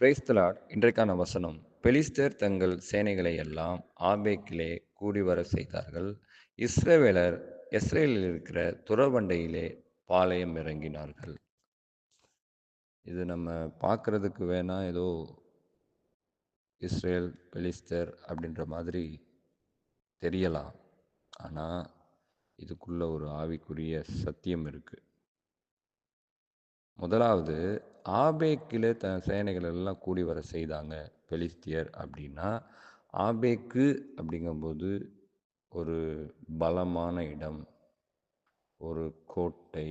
Praise the Lord. இன்றைக்கான வசனம், பெலிஸ்தர் தங்கள் சேனைகளை எல்லாம் ஆபேக்கிலே கூடிவர செய்தார்கள். இஸ்ரவேலர் எஸ்ரேலில் இருக்கிற துறவண்டையிலே பாளையம் இறங்கினார்கள். இது நம்ம பார்க்கறதுக்கு வேணா ஏதோ இஸ்ரேல் பெலிஸ்தர் அப்படின்ற மாதிரி தெரியலாம். ஆனால் இதுக்குள்ள ஒரு ஆவிக்குரிய சத்தியம் இருக்கு. முதலாவது, ஆபேக்கிலே தன் சேனைகள் எல்லாம் கூடி வர செய்தாங்க பெலிஸ்தியர் அப்படின்னா, ஆபேக்கு அப்படிங்கும்போது ஒரு பலமான இடம், ஒரு கோட்டை.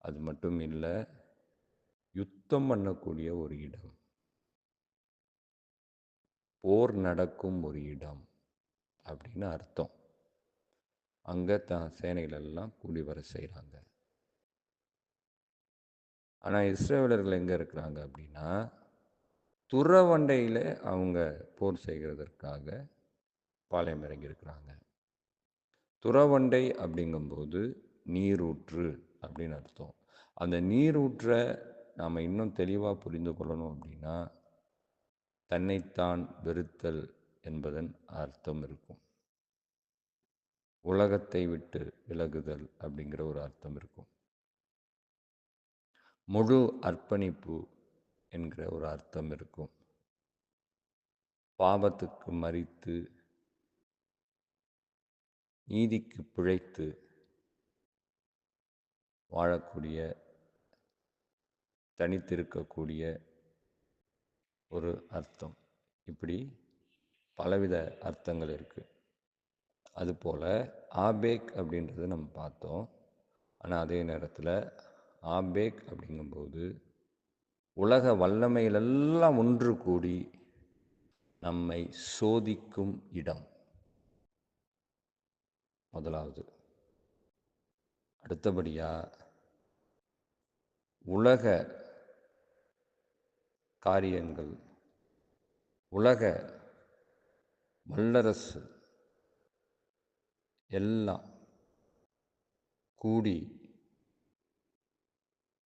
அது மட்டும் இல்லை, யுத்தம் பண்ணக்கூடிய ஒரு இடம், போர் நடக்கும் ஒரு இடம் அப்படின்னு அர்த்தம். அங்கே தான் சேனைகள் எல்லாம் கூடி வர செய்கிறாங்க. ஆனால் இஸ்ரவேலர்கள் எங்கே இருக்கிறாங்க அப்படின்னா, துறவண்டையில் அவங்க போர் செய்கிறதற்காக பாளையம் இறங்கியிருக்கிறாங்க. துறவண்டை அப்படிங்கும்போது நீரூற்று அப்படின்னு அர்த்தம். அந்த நீரூற்றை நாம் இன்னும் தெளிவாக புரிந்து கொள்ளணும் அப்படின்னா, தன்னைத்தான் வெறுத்தல் என்பதன் அர்த்தம் இருக்கும். உலகத்தை விட்டு விலகுதல் அப்படிங்கிற ஒரு அர்த்தம் இருக்கும். முழு அர்ப்பணிப்பு என்கிற ஒரு அர்த்தம் இருக்கும். பாவத்துக்கு மரித்து நீதிக்கு பிழைத்து வாழக்கூடிய, தனித்திருக்கக்கூடிய ஒரு அர்த்தம். இப்படி பலவித அர்த்தங்கள் இருக்குது. அதுபோல் ஆபேக் அப்படின்றத நம்ம பார்த்தோம். ஆனால் அதே நேரத்தில் ஆபேக் அப்படிங்கும்போது உலக வல்லமைகளெல்லாம் ஒன்று கூடி நம்மை சோதிக்கும் இடம். முதலாவது. அடுத்தபடியாக உலக காரியங்கள், உலக வல்லரசு எல்லாம் கூடி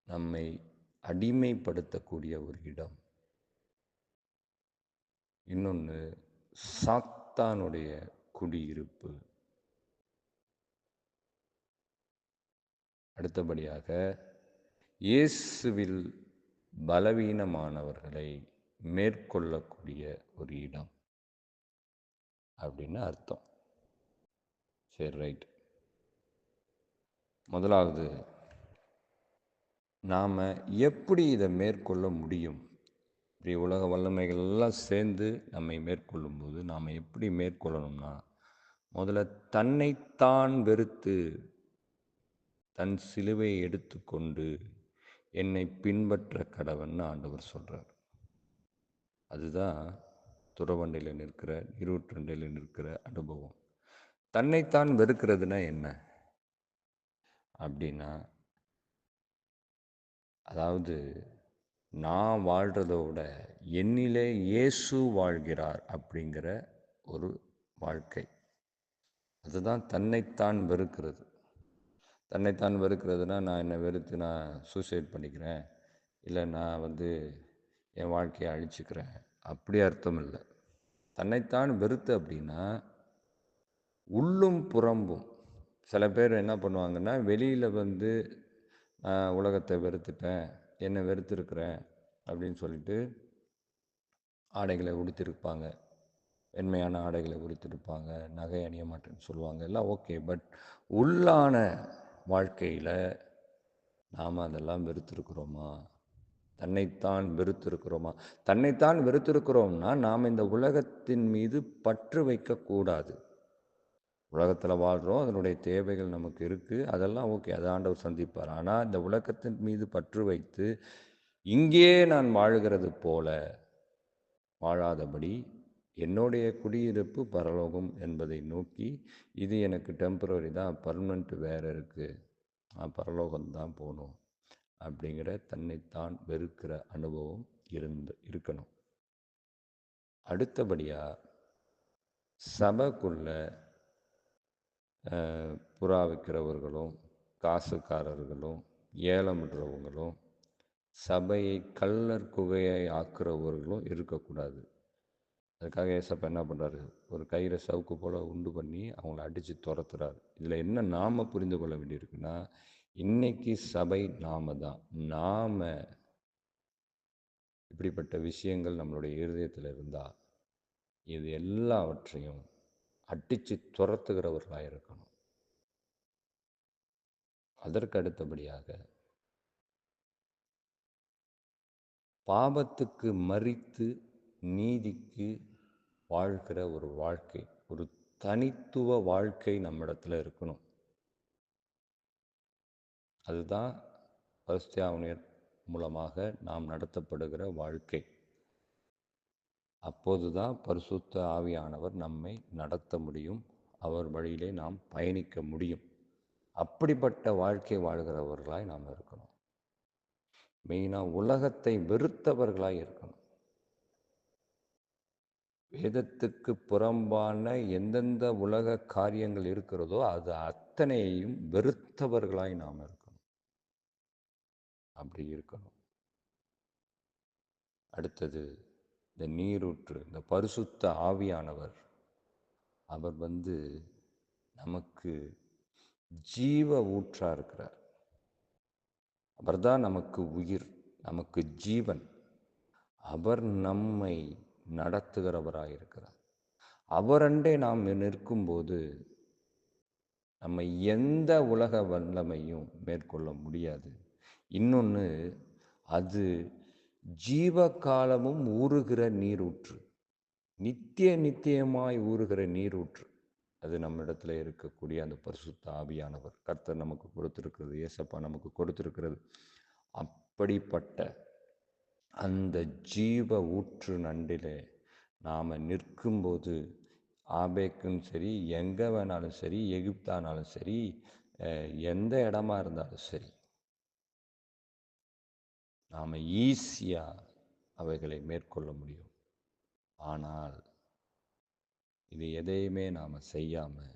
நம்மை அடிமைப்படுத்தக்கூடிய ஒரு இடம். இன்னொன்று, சாத்தானுடைய குடியிருப்பு. அடுத்தபடியாக இயேசுவில் பலவீனமானவர்களை மேற்கொள்ளக்கூடிய ஒரு இடம் அப்படின்னு அர்த்தம். சரி, ரைட். முதலாவது, நாம் எப்படி இதை மேற்கொள்ள முடியும்? இப்படி உலக வல்லமைகள் எல்லாம் சேர்ந்து நம்மை மேற்கொள்ளும்போது நாம் எப்படி மேற்கொள்ளணும்னா, முதல்ல தன்னைத்தான் வெறுத்து தன் சிலுவையை எடுத்துக்கொண்டு என்னை பின்பற்ற கடவன்னு ஆண்டவர் சொல்கிறார். அதுதான் துறவண்டையில் நிற்கிற, இருவற்றண்டையில் நிற்கிற அனுபவம். தன்னைத்தான் வெறுக்கிறதுனா என்ன அப்படின்னா, அதாவது நான் வாழ்கிறதோட என்னிலே இயேசு வாழ்கிறார் அப்படிங்கிற ஒரு வாழ்க்கை. அதுதான் தன்னைத்தான் வெறுக்கிறது. தன்னைத்தான் வெறுக்கிறதுனா, நான் என்னை வெறுத்து நான் சூசைட் பண்ணிக்கிறேன், இல்லை நான் என் வாழ்க்கையை அழிச்சுக்கிறேன், அப்படி அர்த்தம் இல்லை. தன்னைத்தான் வெறுத்து அப்படின்னா உள்ளும் புறம்பும். சில பேர் என்ன பண்ணுவாங்கன்னா, வெளியில் உலகத்தை வெறுத்துட்டேன், என்னை வெறுத்துருக்கிறேன் அப்படின்னு சொல்லிட்டு ஆடைகளை உடுத்திருப்பாங்க, வெண்மையான ஆடைகளை உடுத்திருப்பாங்க, நகை அணிய மாட்டேன்னு சொல்லுவாங்க, எல்லாம் ஓகே. பட் உள்ளான வாழ்க்கையில் நாம் அதெல்லாம் வெறுத்திருக்கிறோமா? தன்னைத்தான் வெறுத்திருக்கிறோமா? தன்னைத்தான் வெறுத்திருக்கிறோம்னா நாம் இந்த உலகத்தின் மீது பற்று வைக்கக்கூடாது. உலகத்தில் வாழ்கிறோம், அதனுடைய தேவைகள் நமக்கு இருக்குது, அதெல்லாம் ஓகே, அதை ஆண்டவர் சந்திப்பார். ஆனால் இந்த உலகத்தின் மீது பற்று வைத்து இங்கே நான் வாழுகிறது போல வாழாதபடி என்னுடைய குடியிருப்பு பரலோகம் என்பதை நோக்கி, இது எனக்கு டெம்பரரி தான், பர்மனெண்ட் வேறு இருக்குது, நான் பரலோகம்தான் போகணும் அப்படிங்கிற தன்னைத்தான் வெறுக்கிற அனுபவம் இருக்கணும். அடுத்தபடியாக சபைக்குள்ள புறா விற்கிறவர்களும், காசுக்காரர்களும், ஏலமிடுறவங்களும், சபையை கள்ளர் குகையை ஆக்குறவர்களும் இருக்கக்கூடாது. அதுக்காக ஏசப்பா என்ன பண்ணுறாரு, ஒரு கயிறை சவுக்கு போல் உண்டு பண்ணி அவங்கள அடித்து துரத்துறாரு. இதில் என்ன நாம் புரிந்து கொள்ள வேண்டியிருக்குன்னா, இன்னைக்கு சபை நாம தான். நாம் இப்படிப்பட்ட விஷயங்கள் நம்மளுடைய இருதயத்தில் இருந்தால் இது எல்லாவற்றையும் அடித்து துரத்துகிறவர்களாக இருக்கணும். அதற்கு அடுத்தபடியாக பாவத்துக்கு மரித்து நீதிக்கு வாழ்கிற ஒரு வாழ்க்கை, ஒரு தனித்துவ வாழ்க்கை நம்மிடத்துல இருக்கணும். அதுதான் பரிசுத்த மூலமாக நாம் நடத்தப்படுகிற வாழ்க்கை. அப்போதுதான் பரிசுத்த ஆவியானவர் நம்மை நடத்த முடியும், அவர் வழியிலே நாம் பயணிக்க முடியும். அப்படிப்பட்ட வாழ்க்கை வாழ்கிறவர்களாய் நாம் இருக்கணும். மெயினாக உலகத்தை வெறுத்தவர்களாய் இருக்கணும். வேதத்துக்கு புறம்பான எந்தெந்த உலக காரியங்கள் இருக்கிறதோ அது அத்தனையையும் வெறுத்தவர்களாய் நாம் இருக்கணும். அப்படி இருக்கணும். அடுத்தது இந்த நீரூற்று, இந்த பரிசுத்த ஆவியானவர், அவர் நமக்கு ஜீவ ஊற்றா இருக்கிறார். அவர்தான் நமக்கு உயிர், நமக்கு ஜீவன். அவர் நம்மை நடத்துகிறவராயிருக்கிறார். அவரண்டே நாம் நிற்கும்போது நம்ம எந்த உலக வல்லமையும் மேற்கொள்ள முடியாது. இன்னொன்று, அது ஜீவ காலமும் ஊறுகிற நீரூற்று, நித்தியமாய் ஊறுகிற நீரூற்று. அது நம்மிடத்துல இருக்கக்கூடிய அந்த பரிசுத்த ஆவியானவர், கர்த்தர் நமக்கு கொடுத்திருக்கிறது, ஏசப்பா நமக்கு கொடுத்திருக்கிறது. அப்படிப்பட்ட அந்த ஜீவ ஊற்று நண்டிலே நாம் நிற்கும்போது, ஆபேக்கும் சரி, எங்கே வேணாலும் சரி, எகிப்தானாலும் சரி, எந்த இடமா இருந்தாலும் சரி, நாம் ஈஸியாக அவைகளை மேற்கொள்ள முடியும். ஆனால் இது எதையுமே நாம் செய்யாமல்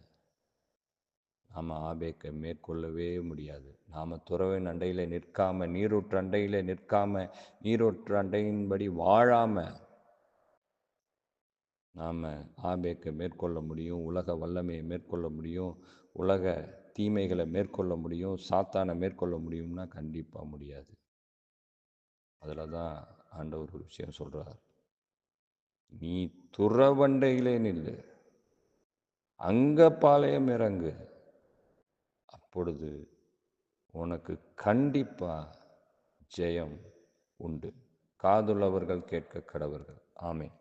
நாம் ஆபேக்கை மேற்கொள்ளவே முடியாது. நாம் துறவின் அண்டையில் நிற்காமல், நீரூற்று அண்டையில் நிற்காமல், நீரூற்று அண்டையின்படி வாழாமல் நாம் ஆபேக்கை மேற்கொள்ள முடியும், உலக வல்லமையை மேற்கொள்ள முடியும், உலக தீமைகளை மேற்கொள்ள முடியும், சாத்தானை மேற்கொள்ள முடியும்னா கண்டிப்பாக முடியாது. அதில் தான் ஆண்டவர் ஒரு விஷயம் சொல்கிறார், நீ துறவண்டையிலே நில்லு, அங்கே பாளையம் இறங்கு, அப்பொழுது உனக்கு கண்டிப்பாக ஜெயம் உண்டு. காதுள்ளவர்கள் கேட்க கடவர்கள். ஆமென்.